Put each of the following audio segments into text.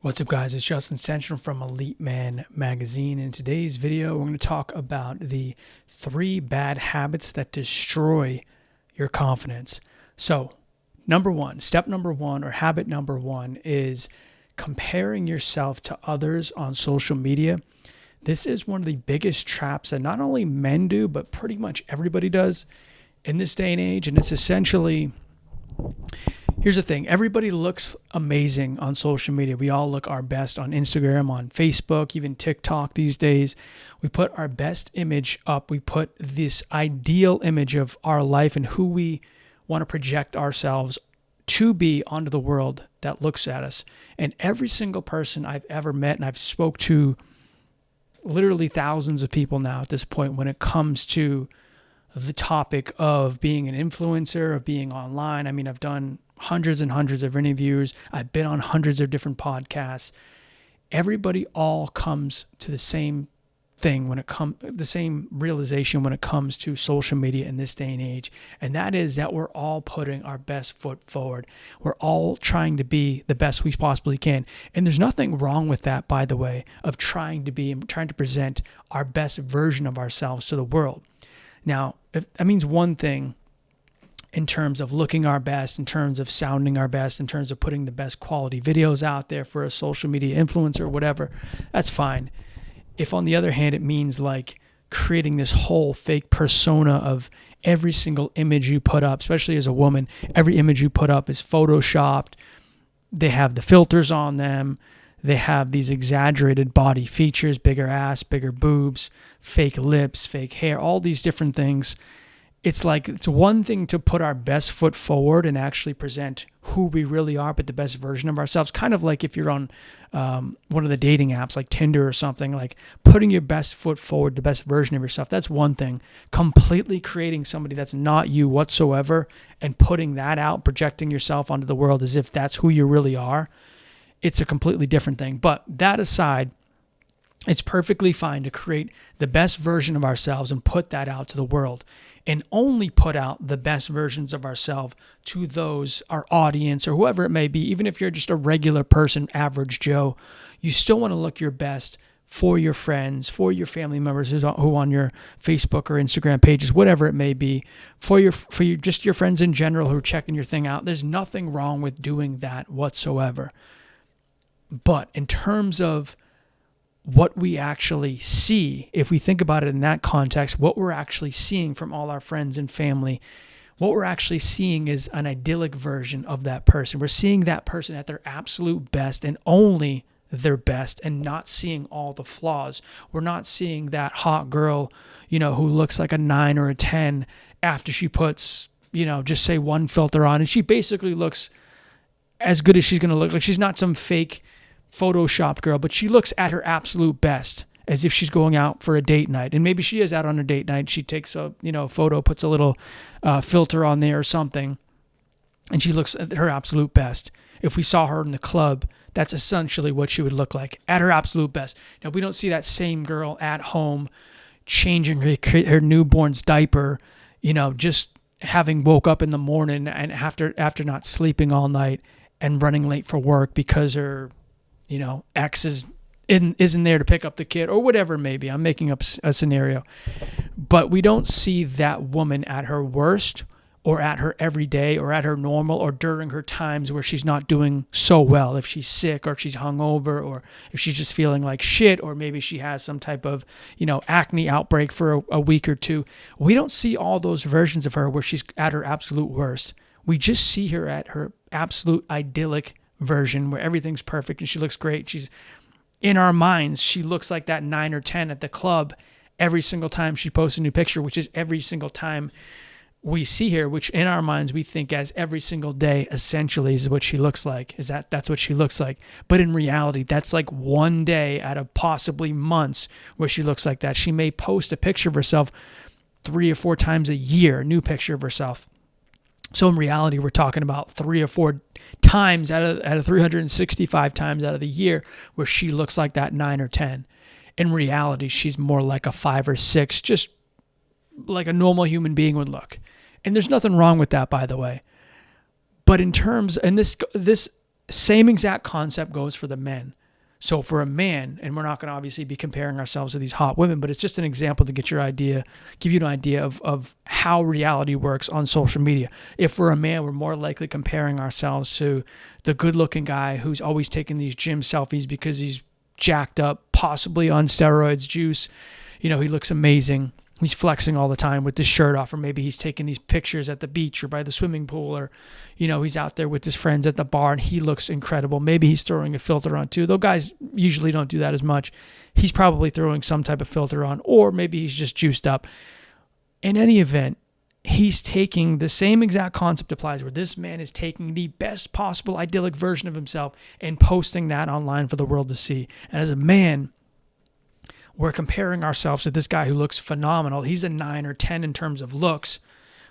What's up, guys? It's Stenstrom from Elite Man Magazine. In today's video, we're going to talk about the 3 bad habits that destroy your confidence. So, step number one, or habit number one, is comparing yourself to others on social media. This is one of the biggest traps that not only men do, but pretty much everybody does in this day and age. And it's essentially... Here's the thing. Everybody looks amazing on social media. We all look our best on Instagram, on Facebook, even TikTok these days. We put our best image up. We put this ideal image of our life and who we want to project ourselves to be onto the world that looks at us. And every single person I've ever met, and I've spoke to literally thousands of people now at this point when it comes to the topic of being an influencer, of being online. I mean, I've done hundreds and hundreds of interviews. I've been on hundreds of different podcasts. Everybody all comes to the same thing the same realization when it comes to social media in this day and age. And that is that we're all putting our best foot forward. We're all trying to be the best we possibly can. And there's nothing wrong with that, by the way, of trying to be and trying to present our best version of ourselves to the world. Now, if that means one thing in terms of looking our best, in terms of sounding our best, in terms of putting the best quality videos out there for a social media influencer or whatever, that's fine. If on the other hand, it means like creating this whole fake persona of every single image you put up, especially as a woman, every image you put up is photoshopped. They have the filters on them. They have these exaggerated body features, bigger ass, bigger boobs, fake lips, fake hair, all these different things. It's like it's one thing to put our best foot forward and actually present who we really are, but the best version of ourselves. Kind of like if you're on one of the dating apps like Tinder or something, like putting your best foot forward, the best version of yourself. That's one thing. Completely creating somebody that's not you whatsoever and putting that out, projecting yourself onto the world as if that's who you really are. It's a completely different thing. But that aside, it's perfectly fine to create the best version of ourselves and put that out to the world, and only put out the best versions of ourselves to those, our audience or whoever it may be. Even if you're just a regular person, average Joe, you still want to look your best for your friends, for your family members who on your Facebook or Instagram pages, whatever it may be, for your just your friends in general who are checking your thing out. There's nothing wrong with doing that whatsoever. But in terms of what we actually see, if we think about it in that context, what we're actually seeing from all our friends and family, what we're actually seeing is an idyllic version of that person. We're seeing that person at their absolute best and only their best, and not seeing all the flaws. We're not seeing that hot girl, who looks like a 9 or a 10 after she puts, just say one filter on, and she basically looks as good as she's going to look. Like, she's not some fake Photoshop girl, but she looks at her absolute best, as if she's going out for a date night. And maybe she is out on a date night. She takes a photo, puts a little filter on there or something, and she looks at her absolute best. If we saw her in the club, that's essentially what she would look like, at her absolute best. Now, we don't see that same girl at home changing her newborn's diaper, just having woke up in the morning and after not sleeping all night and running late for work because her ex isn't there to pick up the kid or whatever it may be. I'm making up a scenario. But we don't see that woman at her worst, or at her everyday, or at her normal, or during her times where she's not doing so well. If she's sick, or she's hungover, or if she's just feeling like shit, or maybe she has some type of, acne outbreak for a week or two. We don't see all those versions of her where she's at her absolute worst. We just see her at her absolute idyllic version where everything's perfect and she looks great. She's in our minds, she looks like that 9 or 10 at the club every single time she posts a new picture, which is every single time we see her, which in our minds we think as every single day essentially is what she looks like. That's what she looks like. But in reality, that's like one day out of possibly months where she looks like that. She may post a picture of herself 3 or 4 times a year, a new picture of herself. So in reality, we're talking about 3 or 4 times out of 365 times out of the year where she looks like that 9 or 10. In reality, she's more like a 5 or 6, just like a normal human being would look. And there's nothing wrong with that, by the way. But in terms, and this Same exact concept goes for the men. So for a man, and we're not going to obviously be comparing ourselves to these hot women, but it's just an example to give you an idea of how reality works on social media. If we're a man, we're more likely comparing ourselves to the good-looking guy who's always taking these gym selfies because he's jacked up, possibly on steroids, juice. He looks amazing. He's flexing all the time with his shirt off, or maybe he's taking these pictures at the beach or by the swimming pool, or, he's out there with his friends at the bar and he looks incredible. Maybe he's throwing a filter on too, though guys usually don't do that as much. He's probably throwing some type of filter on, or maybe he's just juiced up. In any event, he's taking the same exact concept applies, where this man is taking the best possible idyllic version of himself and posting that online for the world to see. And as a man, we're comparing ourselves to this guy who looks phenomenal. He's a 9 or 10 in terms of looks,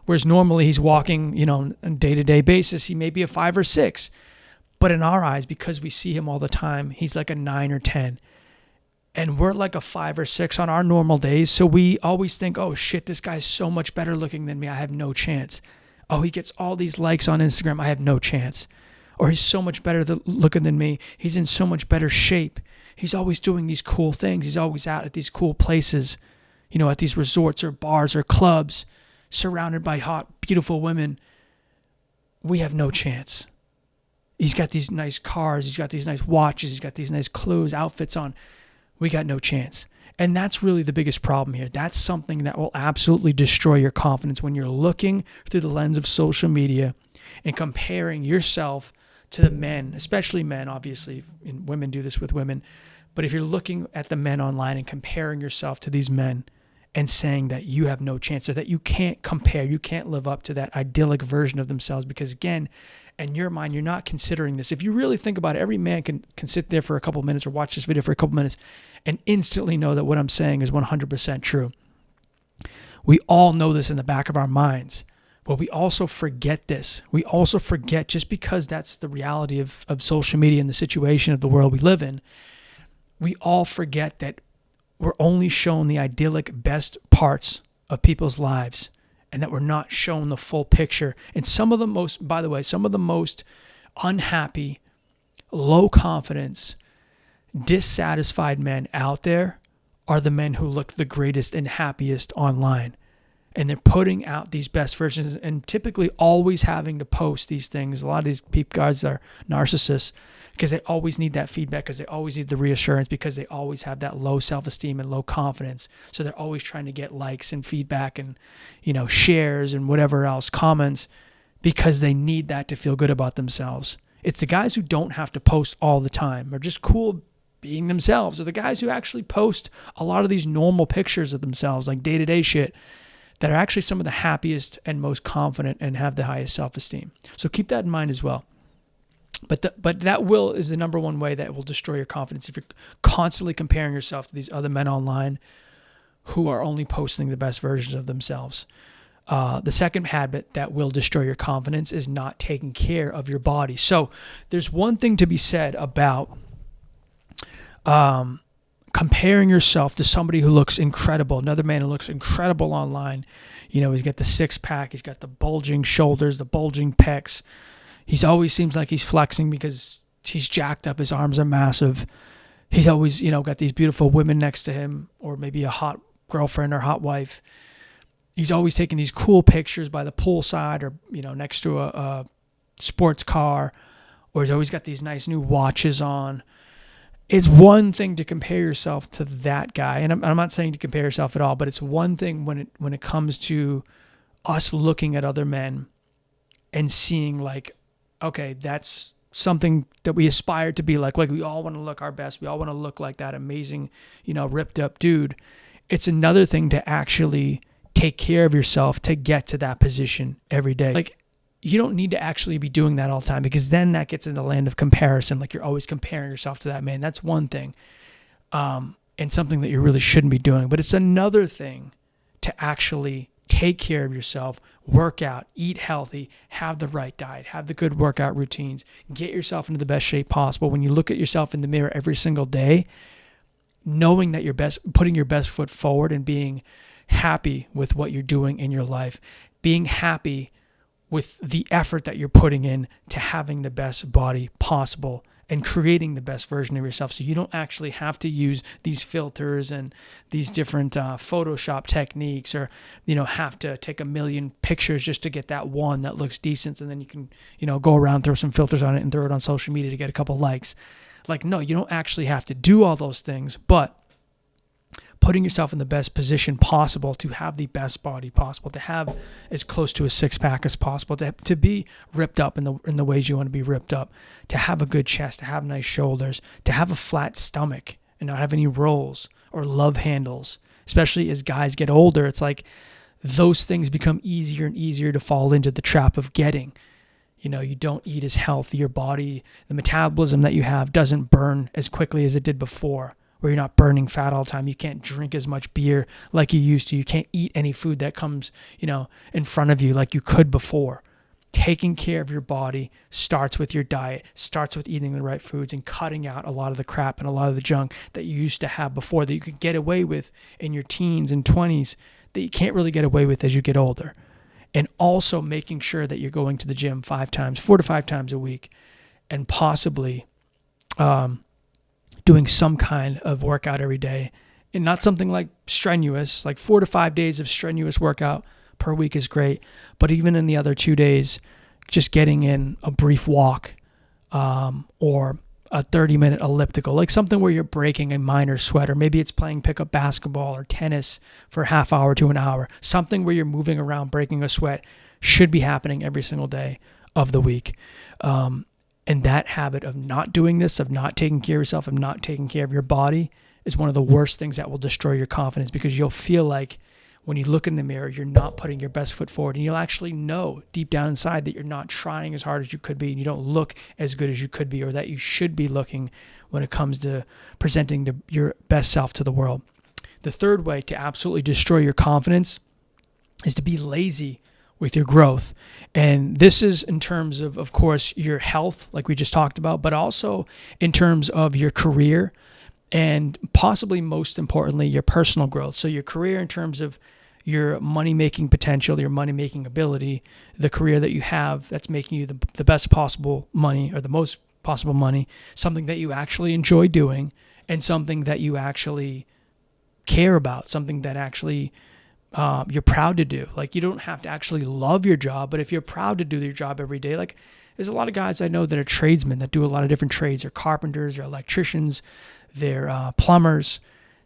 whereas normally he's walking, on a day-to-day basis, he may be a 5 or 6. But in our eyes, because we see him all the time, he's like a 9 or 10. And we're like a 5 or 6 on our normal days. So we always think, oh shit, this guy's so much better looking than me. I have no chance. Oh, he gets all these likes on Instagram. I have no chance. Or he's so much better looking than me. He's in so much better shape. He's always doing these cool things. He's always out at these cool places, at these resorts or bars or clubs, surrounded by hot, beautiful women. We have no chance. He's got these nice cars. He's got these nice watches. He's got these nice clothes, outfits on. We got no chance. And that's really the biggest problem here. That's something that will absolutely destroy your confidence when you're looking through the lens of social media and comparing yourself to the men, especially men, obviously, and women do this with women. But if you're looking at the men online and comparing yourself to these men and saying that you have no chance, or that you can't compare, you can't live up to that idyllic version of themselves, because again, in your mind, you're not considering this. If you really think about it, every man can sit there for a couple minutes or watch this video for a couple minutes and instantly know that what I'm saying is 100% true. We all know this in the back of our minds. But we also forget this. We also forget, just because that's the reality of social media and the situation of the world we live in, we all forget that we're only shown the idyllic best parts of people's lives, and that we're not shown the full picture. And some of the most unhappy, low confidence, dissatisfied men out there are the men who look the greatest and happiest online. And they're putting out these best versions and typically always having to post these things. A lot of these guys are narcissists because they always need that feedback, because they always need the reassurance, because they always have that low self-esteem and low confidence. So they're always trying to get likes and feedback and, shares and whatever else, comments, because they need that to feel good about themselves. It's the guys who don't have to post all the time, or just cool being themselves, or the guys who actually post a lot of these normal pictures of themselves, like day-to-day shit, that are actually some of the happiest and most confident and have the highest self-esteem. So keep that in mind as well. But that is the number one way that will destroy your confidence, if you're constantly comparing yourself to these other men online who are only posting the best versions of themselves. The second habit that will destroy your confidence is not taking care of your body. So there's one thing to be said about comparing yourself to somebody who looks incredible, another man who looks incredible online. He's got the six-pack, he's got the bulging shoulders, the bulging pecs. He always seems like he's flexing because he's jacked up, his arms are massive. He's always, got these beautiful women next to him, or maybe a hot girlfriend or hot wife. He's always taking these cool pictures by the poolside, or, next to a sports car, or he's always got these nice new watches on. It's one thing to compare yourself to that guy, and I'm not saying to compare yourself at all, but it's one thing when it comes to us looking at other men and seeing like, okay, that's something that we aspire to be like we all want to look our best. We all want to look like that amazing, ripped up dude. It's another thing to actually take care of yourself to get to that position every day. Like, you don't need to actually be doing that all the time, because then that gets in the land of comparison. Like, you're always comparing yourself to that man. That's one thing, and something that you really shouldn't be doing. But it's another thing to actually take care of yourself, work out, eat healthy, have the right diet, have the good workout routines, get yourself into the best shape possible. When you look at yourself in the mirror every single day, knowing that you're putting your best foot forward and being happy with what you're doing in your life, being happy with the effort that you're putting in to having the best body possible and creating the best version of yourself. So you don't actually have to use these filters and these different Photoshop techniques, or, have to take a million pictures just to get that one that looks decent. And then you can, go around, throw some filters on it and throw it on social media to get a couple likes. Like, no, you don't actually have to do all those things, but putting yourself in the best position possible to have the best body possible, to have as close to a six-pack as possible, to be ripped up in the ways you want to be ripped up, to have a good chest, to have nice shoulders, to have a flat stomach and not have any rolls or love handles. Especially as guys get older, it's like those things become easier and easier to fall into the trap of getting. You don't eat as healthy. Your body, the metabolism that you have doesn't burn as quickly as it did before, where you're not burning fat all the time. You can't drink as much beer like you used to. You can't eat any food that comes, in front of you like you could before. Taking care of your body starts with your diet, starts with eating the right foods and cutting out a lot of the crap and a lot of the junk that you used to have before, that you could get away with in your teens and 20s, that you can't really get away with as you get older. And also making sure that you're going to the gym 4 to 5 times a week, and possibly doing some kind of workout every day, and not something like strenuous. Like 4 to 5 days of strenuous workout per week is great, but even in the other 2 days, just getting in a brief walk or a 30-minute elliptical, like something where you're breaking a minor sweat, or maybe it's playing pickup basketball or tennis for a half hour to an hour. Something where you're moving around, breaking a sweat, should be happening every single day of the week. And that habit of not doing this, of not taking care of yourself, of not taking care of your body, is one of the worst things that will destroy your confidence, because you'll feel like when you look in the mirror, you're not putting your best foot forward, and you'll actually know deep down inside that you're not trying as hard as you could be, and you don't look as good as you could be, or that you should be looking when it comes to presenting your best self to the world. The third way to absolutely destroy your confidence is to be lazy with your growth. And this is in terms of course, your health, like we just talked about, but also in terms of your career, and possibly most importantly, your personal growth. So your career in terms of your money-making potential, your money-making ability, the career that you have that's making you the best possible money, or the most possible money, something that you actually enjoy doing, and something that you actually care about, something that actually you're proud to do. Like, you don't have to actually love your job, but if you're proud to do your job every day, like there's a lot of guys I know that are tradesmen that do a lot of different trades. They're carpenters, they're electricians, they're plumbers.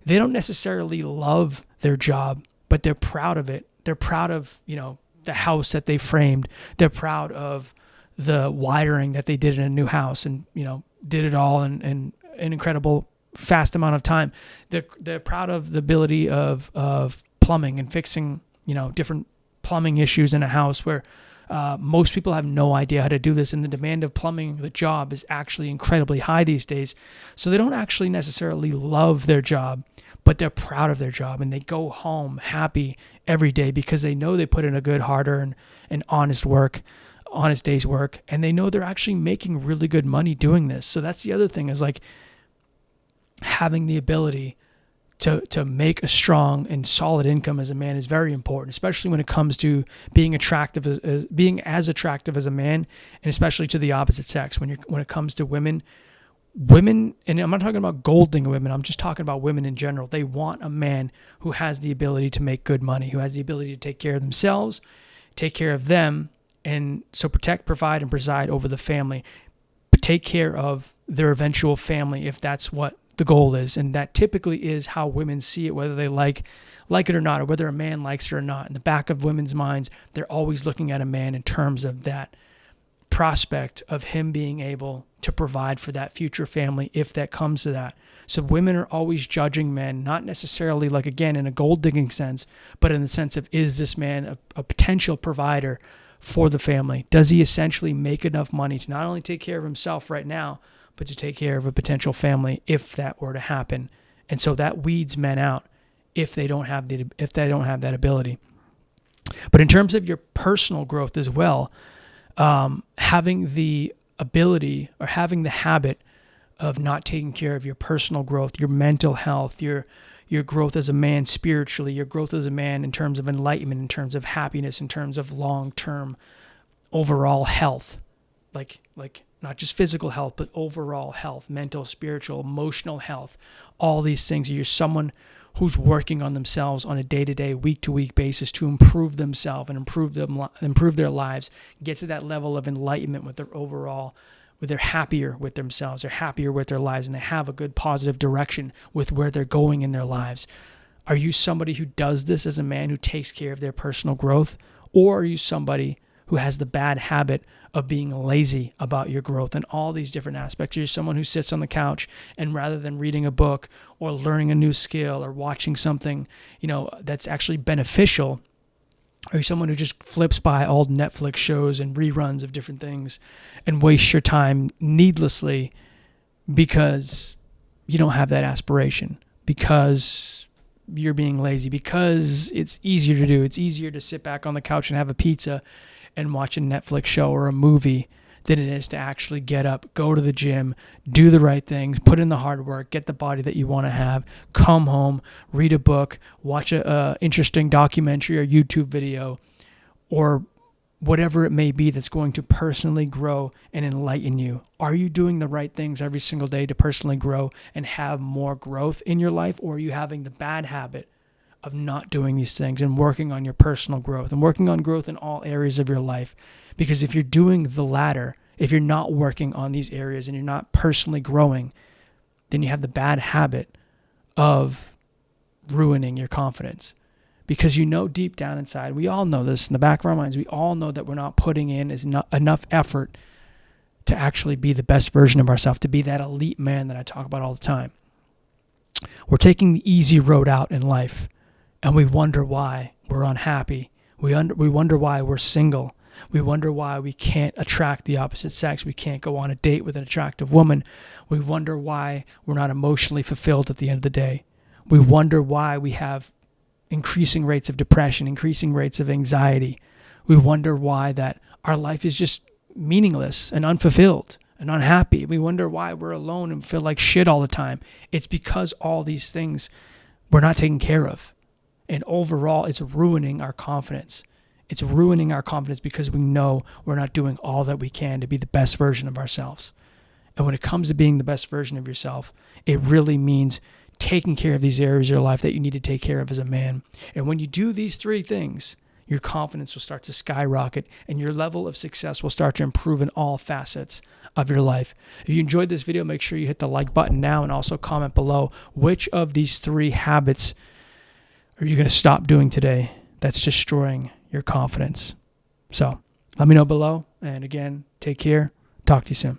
They don't necessarily love their job, but they're proud of it. They're proud of, the house that they framed. They're proud of the wiring that they did in a new house, and, did it all in an incredible fast amount of time. They're proud of the ability of plumbing and fixing, different plumbing issues in a house, where most people have no idea how to do this, and the demand of plumbing, the job, is actually incredibly high these days. So they don't actually necessarily love their job, but they're proud of their job, and they go home happy every day because they know they put in a good, hard-earned, and honest day's work, and they know they're actually making really good money doing this. So that's the other thing, is like having the ability to make a strong and solid income as a man is very important, especially when it comes to being being as attractive as a man, and especially to the opposite sex. When it comes to women, and I'm not talking about gold digger women, I'm just talking about women in general. They want a man who has the ability to make good money, who has the ability to take care of themselves, take care of them, and so protect, provide, and preside over the family, take care of their eventual family if that's what the goal is. And that typically is how women see it, whether they like it or not, or whether a man likes it or not. In the back of women's minds, they're always looking at a man in terms of that prospect of him being able to provide for that future family if that comes to that. So women are always judging men, not necessarily like, again, in a gold digging sense, but in the sense of, is this man a potential provider for the family? Does he essentially make enough money to not only take care of himself right now, but to take care of a potential family if that were to happen? And so that weeds men out if they don't have that ability. But in terms of your personal growth as well, having the ability or having the habit of not taking care of your personal growth, your mental health, your growth as a man spiritually, your growth as a man in terms of enlightenment, in terms of happiness, in terms of long-term overall health, like not just physical health, but overall health, mental, spiritual, emotional health, all these things. You're someone who's working on themselves on a day-to-day, week-to-week basis to improve themselves and improve their lives, get to that level of enlightenment with their overall, where they're happier with themselves, they're happier with their lives, and they have a good positive direction with where they're going in their lives. Are you somebody who does this as a man who takes care of their personal growth? Or are you somebody who has the bad habit of being lazy about your growth and all these different aspects? You're someone who sits on the couch and rather than reading a book or learning a new skill or watching something, that's actually beneficial, are you someone who just flips by old Netflix shows and reruns of different things and wastes your time needlessly because you don't have that aspiration, because you're being lazy, because it's easier to do? It's easier to sit back on the couch and have a pizza and watch a Netflix show or a movie than it is to actually get up, go to the gym, do the right things, put in the hard work, get the body that you want to have, come home, read a book, watch a interesting documentary or YouTube video, or whatever it may be that's going to personally grow and enlighten you. Are you doing the right things every single day to personally grow and have more growth in your life? Or are you having the bad habit of not doing these things and working on your personal growth and working on growth in all areas of your life? Because if you're doing the latter, if you're not working on these areas and you're not personally growing, then you have the bad habit of ruining your confidence. Because deep down inside, we all know this in the back of our minds, we all know that we're not putting in enough effort to actually be the best version of ourselves, to be that elite man that I talk about all the time. We're taking the easy road out in life, and we wonder why we're unhappy. We wonder why we're single. We wonder why we can't attract the opposite sex. We can't go on a date with an attractive woman. We wonder why we're not emotionally fulfilled at the end of the day. We wonder why we have increasing rates of depression, increasing rates of anxiety. We wonder why that our life is just meaningless and unfulfilled and unhappy. We wonder why we're alone and feel like shit all the time. It's because all these things we're not taking care of. And overall, it's ruining our confidence. It's ruining our confidence because we know we're not doing all that we can to be the best version of ourselves. And when it comes to being the best version of yourself, it really means taking care of these areas of your life that you need to take care of as a man. And when you do these three things, your confidence will start to skyrocket and your level of success will start to improve in all facets of your life. If you enjoyed this video, make sure you hit the like button now and also comment below which of these three habits are you going to stop doing today that's destroying your confidence. So let me know below. And again, take care. Talk to you soon.